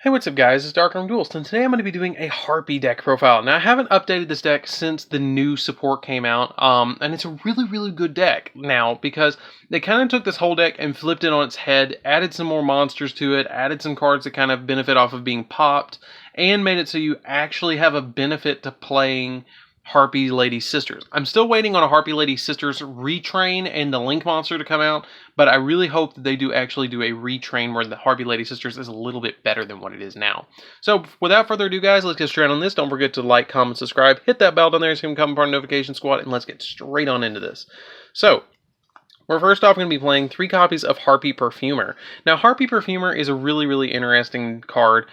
Hey, what's up guys, it's DarkArmedDuelist, and today I'm going to be doing a Harpie deck profile. Now, I haven't updated this deck since the new support came out, and it's a really good deck now, because they kind of took this whole deck and flipped it on its head, added some more monsters to it, added some cards that kind of benefit off of being popped, and made it so you actually have a benefit to playing Harpie Lady Sisters. I'm still waiting on a Harpie Lady Sisters retrain and the Link monster to come out, but I really hope that they do actually do a retrain where the Harpie Lady Sisters is a little bit better than what it is now. So without further ado, guys, let's get straight on this. Don't forget to like, comment, subscribe, hit that bell down there so you can become part of the notification squad, and let's get straight on into this. So, we're first off going to be playing 3 copies of Harpie Perfumer. Now, Harpie Perfumer is a really interesting card.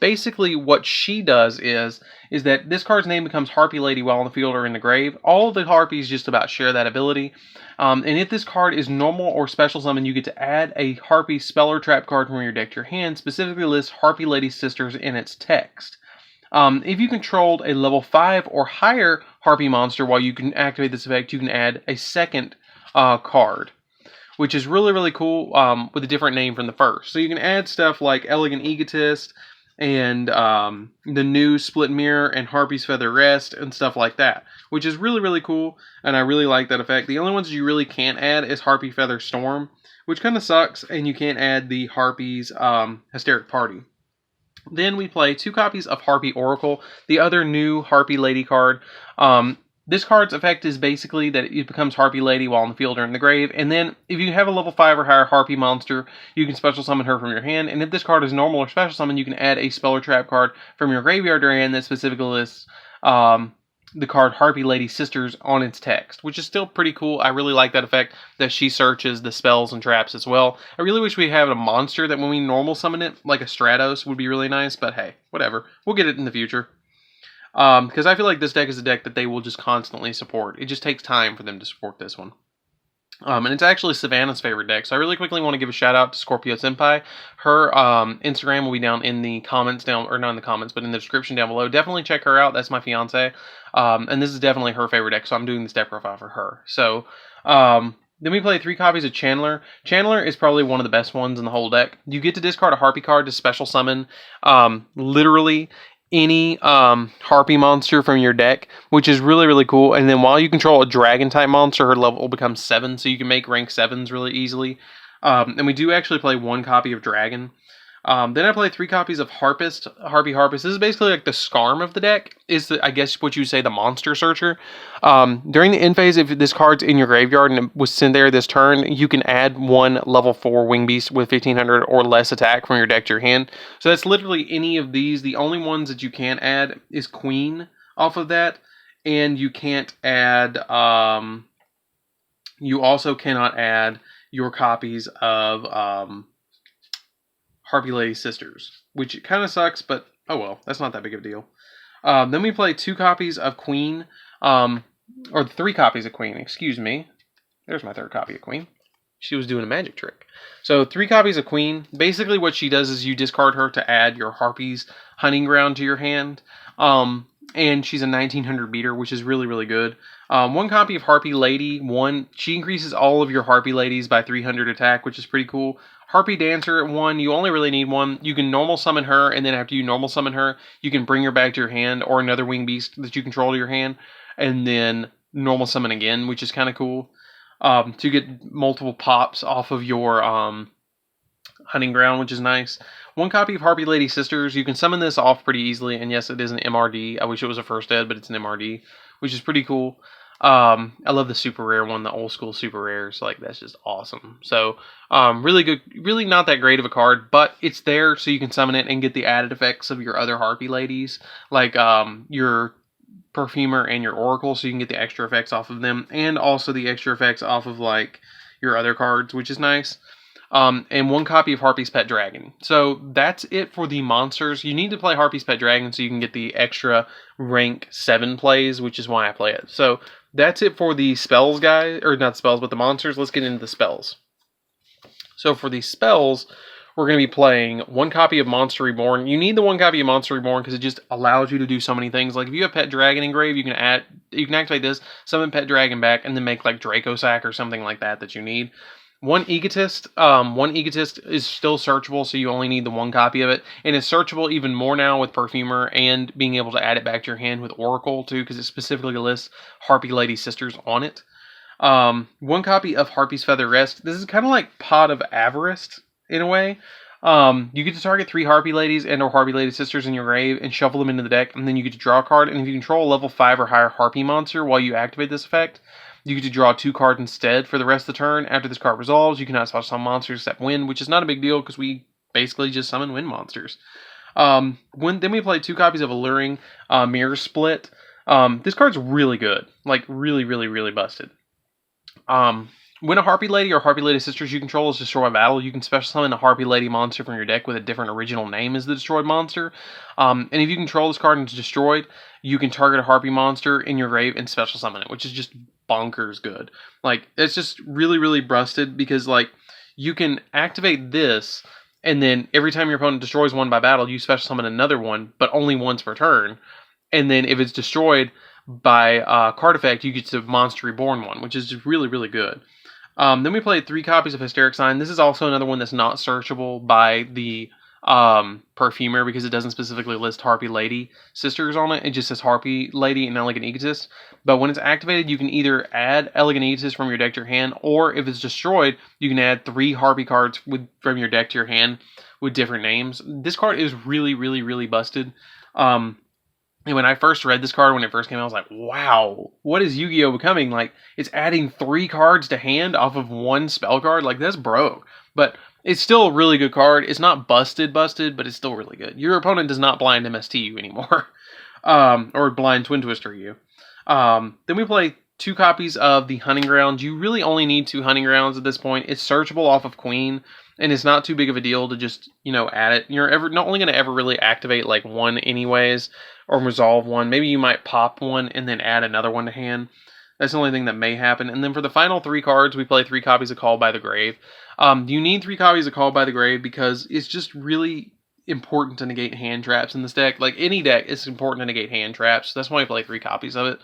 Basically, what she does is that this card's name becomes Harpie Lady while in the field or in the grave. All of the Harpies just about share that ability. And if this card is normal or special summon, you get to add a Harpie spell or trap card from your deck to your hand. Specifically lists Harpie Lady Sisters in its text. If you controlled a level 5 or higher Harpie monster while you can activate this effect, you can add a second card, which is really cool, with a different name from the first. So you can add stuff like Elegant Egotist and the new Split Mirror and Harpie's Feather Rest and stuff like that, which is really cool, and I really like that effect. The only ones you really can't add is Harpie Feather Storm, which kind of sucks, and you can't add the Harpie's Hysteric Party. Then we play 2 copies of Harpie Oracle, the other new Harpie Lady card. This card's effect is basically that it becomes Harpie Lady while in the field or in the grave, and then if you have a level 5 or higher Harpie monster, you can special summon her from your hand, and if this card is normal or special summon, you can add a spell or trap card from your graveyard or hand that specifically lists the card Harpie Lady Sisters on its text, which is still pretty cool. I really like that effect, that she searches the spells and traps as well. I really wish we had a monster that when we normal summon it, like a Stratos, would be really nice, but hey, whatever. We'll get it in the future. Because I feel like this deck is a deck that they will just constantly support. It just takes time for them to support this one. And it's actually Savannah's favorite deck, so I really quickly want to give a shout out to Scorpio Senpai. Her Instagram will be down in the comments or not in the comments, but in the description down below. Definitely check her out. That's my fiance. And this is definitely her favorite deck, so I'm doing this deck profile for her. So, then we play 3 copies of Chandler. Chandler is probably one of the best ones in the whole deck. You get to discard a Harpie card to special summon literally any Harpie monster from your deck, which is really cool. And then while you control a dragon type monster, her level will become 7, so you can make rank 7s really easily. And we do actually play 1 copy of Dragon. Then I play 3 copies of Harpie Harpist. This is basically like the Scarm of the deck. Is I guess what you say the Monster Searcher. During the end phase, if this card's in your graveyard and it was sent there this turn, you can add 1 level 4 Wing Beast with 1500 or less attack from your deck to your hand. So that's literally any of these. The only ones that you can't add is Queen off of that, and you can't add. You also cannot add your copies of Harpie Lady Sisters, which kind of sucks, but oh well, that's not that big of a deal. Then we play 2 copies of Queen, or 3 copies of Queen, excuse me. There's my 3rd copy of Queen. She was doing a magic trick. So 3 copies of Queen. Basically what she does is you discard her to add your Harpie's Hunting Ground to your hand. And she's a 1900 beater, which is really good. 1 copy of Harpie Lady. She increases all of your Harpie Ladies by 300 attack, which is pretty cool. Harpie Dancer at 1, you only really need 1. You can normal summon her, and then after you normal summon her, you can bring her back to your hand, or another Wing Beast that you control to your hand, and then normal summon again, which is kind of cool. To get multiple pops off of your Hunting Ground, which is nice. 1 copy of Harpie Lady Sisters. You can summon this off pretty easily, and yes, it is an MRD. I wish it was a first ed, but it's an MRD, which is pretty cool. I love the super rare one, the old school super rares. Like, that's just awesome. So, really good, really not that great of a card, but it's there so you can summon it and get the added effects of your other Harpie Ladies, like your Perfumer and your Oracle, so you can get the extra effects off of them, and also the extra effects off of like your other cards, which is nice. And 1 copy of Harpie's Pet Dragon. So that's it for the monsters. You need to play Harpie's Pet Dragon so you can get the extra rank 7 plays, which is why I play it. So that's it for the spells, guys. Or not spells, but the monsters. Let's get into the spells. So for the spells, we're going to be playing 1 copy of Monster Reborn. You need the 1 copy of Monster Reborn because it just allows you to do so many things. Like if you have Pet Dragon engraved, you can activate this, summon Pet Dragon back, and then make like Draco Sack or something like that you need. One Egotist. One Egotist is still searchable, so you only need the one copy of it, and it's searchable even more now with Perfumer and being able to add it back to your hand with Oracle too, because it specifically lists Harpie Lady Sisters on it. One copy of Harpie's Feather Rest. This is kind of like Pot of Avarice in a way. You get to target 3 Harpie Ladies and or Harpie Lady Sisters in your grave and shuffle them into the deck, and then you get to draw a card, and if you control a level 5 or higher Harpie monster while you activate this effect, you get to draw 2 cards instead for the rest of the turn. After this card resolves, you cannot summon monsters except wind, which is not a big deal because we basically just summon wind monsters. Then we play 2 copies of Alluring Mirror Split. This card's really good. Like, really, really, really busted. When a Harpie Lady or Harpie Lady Sisters you control is destroyed by battle, you can special summon a Harpie Lady monster from your deck with a different original name as the destroyed monster. And if you control this card and it's destroyed, you can target a Harpie monster in your grave and special summon it, which is just bonkers good. Like, it's just really, really busted because, like, you can activate this, and then every time your opponent destroys one by battle, you special summon another one, but only once per turn. And then if it's destroyed by card effect, you get to Monster Reborn one, which is just really, really good. Then we played 3 copies of Hysteric Sign. This is also another one that's not searchable by the Perfumer because it doesn't specifically list Harpie Lady Sisters on it. It just says Harpie Lady and Elegant Egotist. But when it's activated, you can either add Elegant Egotist from your deck to your hand, or if it's destroyed, you can add 3 Harpie cards from your deck to your hand with different names. This card is really, really, really busted. And when I first read this card, when it first came out, I was like, wow, what is Yu-Gi-Oh! Becoming? Like, it's adding 3 cards to hand off of 1 spell card? Like, that's broke. But it's still a really good card. It's not busted, but it's still really good. Your opponent does not blind MST you anymore. Or blind Twin Twister you. Then we play 2 copies of the Hunting Grounds. You really only need 2 Hunting Grounds at this point. It's searchable off of Queen, and it's not too big of a deal to just, add it. You're not only going to ever really activate, like, 1 anyways, or resolve 1. Maybe you might pop 1 and then add another one to hand. That's the only thing that may happen. And then for the final 3 cards, we play 3 copies of Called by the Grave. You need 3 copies of Called by the Grave because it's just really important to negate hand traps in this deck. Like, any deck, it's important to negate hand traps. That's why I play 3 copies of it.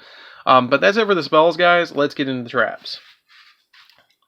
But that's it for the spells, guys. Let's get into the traps.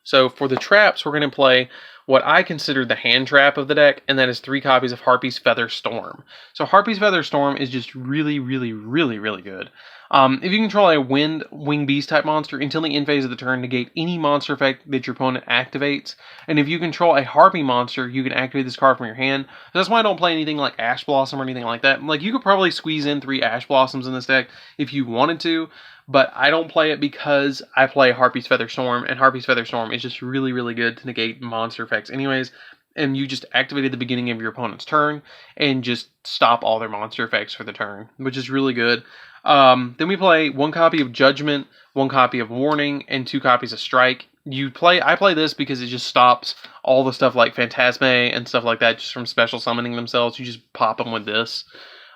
So for the traps, we're going to play what I consider the hand trap of the deck, and that is 3 copies of Harpie's Feather Storm. So Harpie's Feather Storm is just really, really, really, really good. If you control a Wing Beast type monster until the end phase of the turn, negate any monster effect that your opponent activates. And if you control a Harpie monster, you can activate this card from your hand. So that's why I don't play anything like Ash Blossom or anything like that. Like, you could probably squeeze in 3 Ash Blossoms in this deck if you wanted to, but I don't play it because I play Harpie's Feather Storm, and Harpie's Feather Storm is just really, really good to negate monster effects anyways. And you just activate at the beginning of your opponent's turn and just stop all their monster effects for the turn, which is really good. Then we play 1 copy of Judgment, 1 copy of Warning, and 2 copies of Strike. I play this because it just stops all the stuff like Phantasme and stuff like that just from special summoning themselves. You just pop them with this.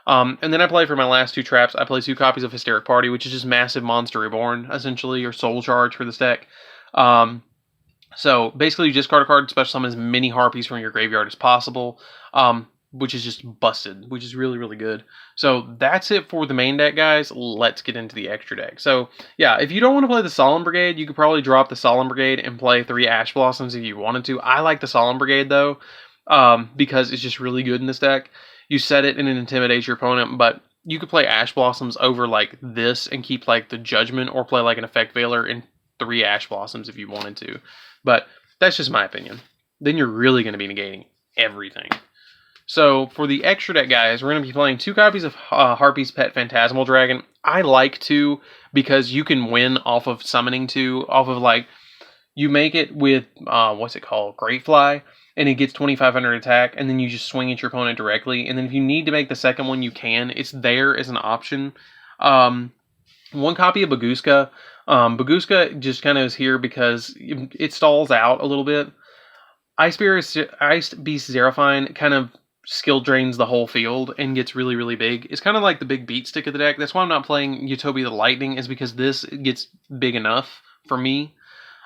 And then I play for my last 2 traps, I play 2 copies of Hysteric Party, which is just Massive Monster Reborn, essentially, or Soul Charge for this deck. So basically you discard a card, special summon as many Harpies from your graveyard as possible, which is just busted, which is really, really good. So that's it for the main deck, guys. Let's get into the extra deck. So yeah, if you don't want to play the Solemn Brigade, you could probably drop the Solemn Brigade and play 3 Ash Blossoms if you wanted to. I like the Solemn Brigade though, because it's just really good in this deck. You set it and it intimidates your opponent, but you could play Ash Blossoms over like this and keep like the Judgment, or play like an Effect Veiler and 3 Ash Blossoms if you wanted to. But that's just my opinion. Then you're really going to be negating everything. So for the extra deck, guys, we're going to be playing 2 copies of Harpie's Pet Phantasmal Dragon. I like 2 because you can win off of summoning 2, off of like, you make it with, what's it called, Great Fly, and it gets 2,500 attack, and then you just swing at your opponent directly, and then if you need to make the second one, you can. It's there as an option. 1 copy of Baguska. Baguska just kind of is here because it stalls out a little bit. Ice Beast Xeraphine kind of skill drains the whole field and gets really, really big. It's kind of like the big beat stick of the deck. That's why I'm not playing Utopia the Lightning, is because this gets big enough for me.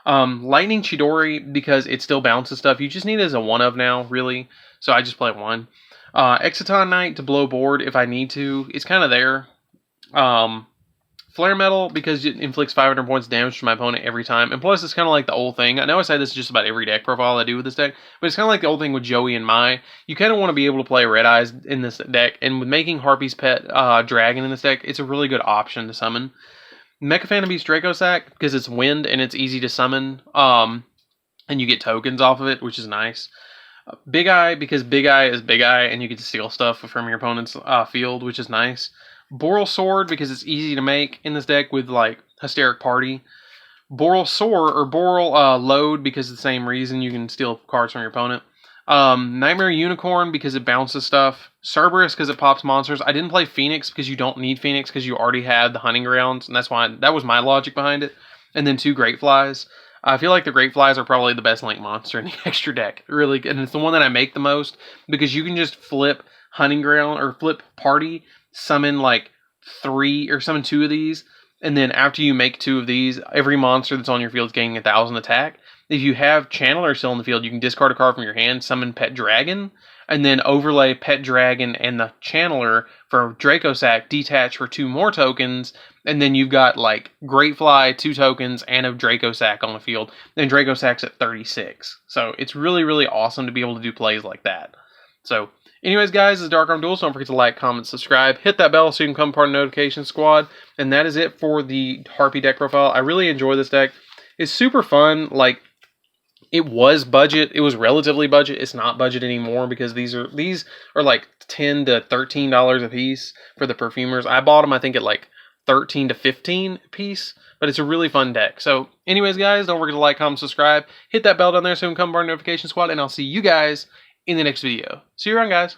Lightning Chidori, because it still bounces stuff. You just need it as a 1-of now, really. So I just play 1. Exciton Knight to blow board if I need to. It's kind of there. Flare Metal, because it inflicts 500 points of damage to my opponent every time. And plus, it's kind of like the old thing. I know I say this is just about every deck profile I do with this deck, but it's kind of like the old thing with Joey and Mai. You kind of want to be able to play Red Eyes in this deck, and with making Harpie's pet dragon in this deck, it's a really good option to summon. Mecha Phantom Beast Dracosac, because it's wind and it's easy to summon, and you get tokens off of it, which is nice. Big Eye, because Big Eye is Big Eye, and you get to steal stuff from your opponent's field, which is nice. Boral Sword, because it's easy to make in this deck with, like, Hysteric Party. Boral Sword, or Boral Load, because of the same reason, you can steal cards from your opponent. Nightmare Unicorn, because it bounces stuff. Cerberus, because it pops monsters. I didn't play Phoenix, because you don't need Phoenix, because you already have the Hunting Grounds, and that was my logic behind it. And then 2 Great Flies. I feel like the Great Flies are probably the best Link monster in the extra deck, really, and it's the one that I make the most, because you can just flip Hunting Ground, or flip Party, summon like 3 or summon 2 of these, and then after you make 2 of these, every monster that's on your field is gaining 1,000 attack. If you have Channeler still in the field, you can discard a card from your hand, summon Pet Dragon, and then overlay Pet Dragon and the Channeler for Dracosac, detach for 2 more tokens, and then you've got like Great Fly, 2 tokens, and a Dracosac on the field. Then Dracosac's at 36. So it's really, really awesome to be able to do plays like that. So anyways, guys, this is DarkArmedDuelist. Don't forget to like, comment, subscribe. Hit that bell so you can become part of the notification squad. And that is it for the Harpie deck profile. I really enjoy this deck. It's super fun. Like, it was budget. It was relatively budget. It's not budget anymore because these are like $10 to $13 a piece for the perfumers. I bought them, I think, at like $13 to $15 a piece. But it's a really fun deck. So anyways, guys, don't forget to like, comment, subscribe. Hit that bell down there so you can become part of the notification squad. And I'll see you guys in the next video. See you around, guys.